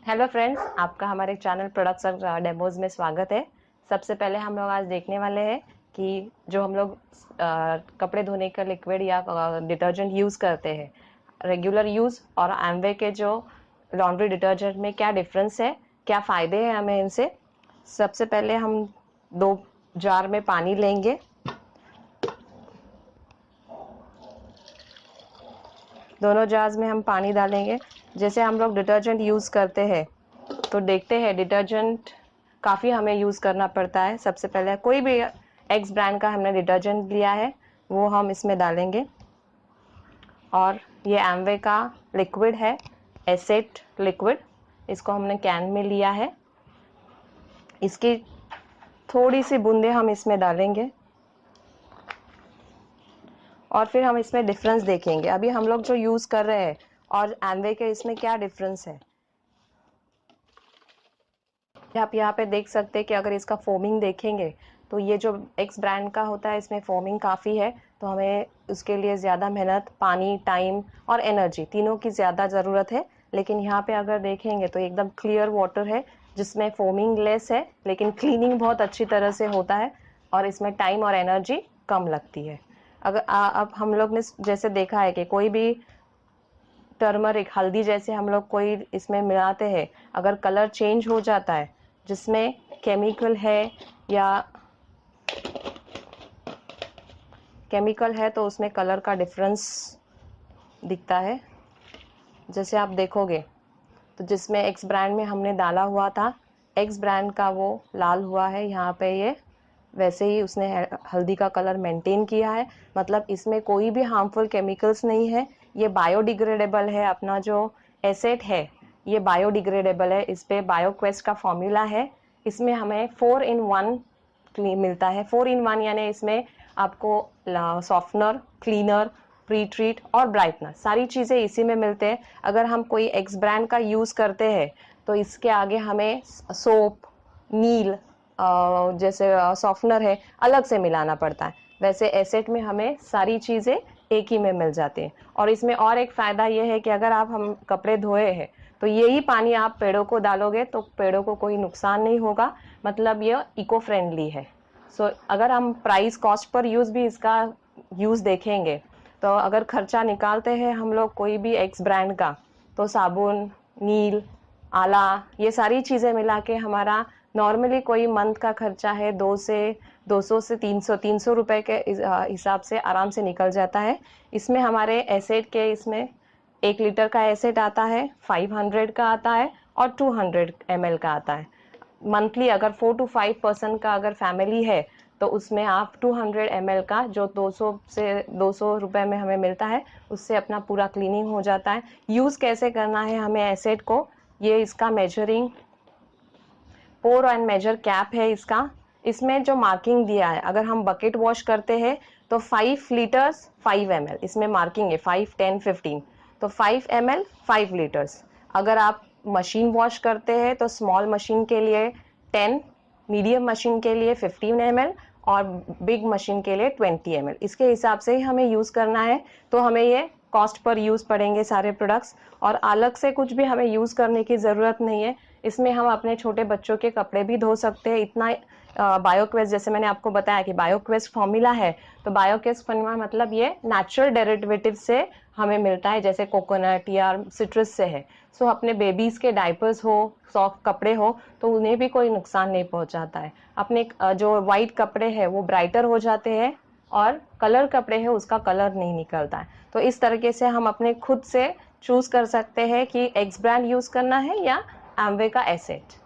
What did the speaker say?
Hello friends, आपका हमारे channel products और डेमोज में स्वागत है। सबसे पहले हम लोग आज देखने वाले हैं कि जो हम लोग कपड़े धोने का लिक्विड या डिटर्जेंट यूज़ करते हैं रेगुलर यूज़ और एमवे के जो लॉन्ड्री डिटर्जेंट में क्या डिफरेंस है, क्या फ़ायदे हैं हमें इनसे। सबसे पहले हम 2 जार में पानी लेंगे। दोनों जार्स में हम पानी डालेंगे। जैसे हम लोग डिटर्जेंट यूज़ करते हैं तो देखते हैं डिटर्जेंट काफ़ी हमें यूज़ करना पड़ता है। सबसे पहले कोई भी एक्स ब्रांड का हमने डिटर्जेंट लिया है वो हम इसमें डालेंगे। और ये एमवे का लिक्विड है, एसेट लिक्विड, इसको हमने कैन में लिया है। इसकी थोड़ी सी बूंदे हम इसमें डालेंगे और फिर हम इसमें डिफरेंस देखेंगे। अभी हम लोग जो यूज़ कर रहे हैं और एमवे के इसमें क्या डिफरेंस है। आप यहाँ पे देख सकते हैं कि अगर इसका फोमिंग देखेंगे तो ये जो एक्स ब्रांड का होता है इसमें फोमिंग काफ़ी है, तो हमें उसके लिए ज़्यादा मेहनत, पानी, टाइम और एनर्जी तीनों की ज़्यादा ज़रूरत है। लेकिन यहाँ पे अगर देखेंगे तो एकदम क्लियर वाटर है जिसमें फोमिंग लेस है लेकिन क्लीनिंग बहुत अच्छी तरह से होता है और इसमें टाइम और एनर्जी कम लगती है। अगर अब हम लोग ने जैसे देखा है कि कोई भी टर्मरिक, हल्दी जैसे हम लोग कोई इसमें मिलाते हैं, अगर कलर चेंज हो जाता है जिसमें केमिकल है तो उसमें कलर का डिफरेंस दिखता है। जैसे आप देखोगे तो जिसमें एक्स ब्रांड में हमने डाला हुआ था, एक्स ब्रांड का वो लाल हुआ है, यहाँ पे ये वैसे ही उसने हल्दी का कलर मेंटेन किया है। मतलब इसमें कोई भी हार्मफुल केमिकल्स नहीं है। ये बायोडिग्रेडेबल है। अपना जो एसेट है ये बायोडिग्रेडेबल है। इस पे बायोक्वेस्ट का फॉर्मूला है। इसमें हमें 4 in 1 मिलता है। 4 in 1 यानी इसमें आपको सॉफ्टनर, क्लीनर, प्री ट्रीट और ब्राइटनर सारी चीज़ें इसी में मिलते हैं। अगर हम कोई एक्स ब्रांड का यूज़ करते हैं तो इसके आगे हमें सोप, नील जैसे सॉफ्टनर है अलग से मिलाना पड़ता है। वैसे एसेट में हमें सारी चीज़ें एक ही में मिल जाती हैं। और इसमें और एक फ़ायदा ये है कि अगर हम कपड़े धोए हैं तो यही पानी आप पेड़ों को डालोगे तो पेड़ों को कोई नुकसान नहीं होगा। मतलब ये इको फ्रेंडली है। अगर हम प्राइस कॉस्ट पर यूज़ भी इसका यूज़ देखेंगे तो अगर खर्चा निकालते हैं हम लोग कोई भी एक्स ब्रांड का, तो साबुन, नील, आला, ये सारी चीज़ें मिला के हमारा नॉर्मली कोई मंथ का खर्चा है 200 से 300 रुपए के हिसाब से आराम से निकल जाता है। इसमें हमारे एसेट के इसमें 1 लीटर का एसेट आता है, 500 का आता है और 200 ml का आता है। मंथली अगर 4 to 5 पर्सन का अगर फैमिली है तो उसमें आप 200 ml का जो 200 रुपए में हमें मिलता है उससे अपना पूरा क्लीनिंग हो जाता है। यूज़ कैसे करना है हमें एसेट को, ये इसका measuring pour and major cap है इसका। इसमें जो मार्किंग दिया है, अगर हम बकेट वॉश करते हैं तो 5 लीटर्स 5 ml इसमें मार्किंग है, 5, 10, 15, तो 5 ml 5 लीटर्स। अगर आप मशीन वॉश करते हैं तो स्मॉल मशीन के लिए 10, मीडियम मशीन के लिए 15 ml और बिग मशीन के लिए 20 ml। इसके हिसाब से ही हमें यूज़ करना है। तो हमें ये कॉस्ट पर यूज़ पड़ेंगे सारे प्रोडक्ट्स और अलग से कुछ भी हमें यूज़ करने की ज़रूरत नहीं है। इसमें हम अपने छोटे बच्चों के कपड़े भी धो सकते हैं। इतना बायोक्वेस्ट, जैसे मैंने आपको बताया कि बायोक्वेस्ट फॉर्मूला है, तो बायोक्वेस्ट फॉर्मूला मतलब ये नेचुरल डेरिवेटिव से हमें मिलता है, जैसे कोकोनट या सिट्रस से है। सो अपने बेबीज के डायपर्स हो, सॉफ्ट कपड़े हो तो उन्हें भी कोई नुकसान नहीं पहुंचाता है। अपने जो वाइट कपड़े हैं वो ब्राइटर हो जाते हैं और कलर कपड़े हैं उसका कलर नहीं निकलता है। तो इस तरीके से हम अपने खुद से चूज कर सकते हैं कि एक्स ब्रांड यूज करना है या एमवे का एसेट।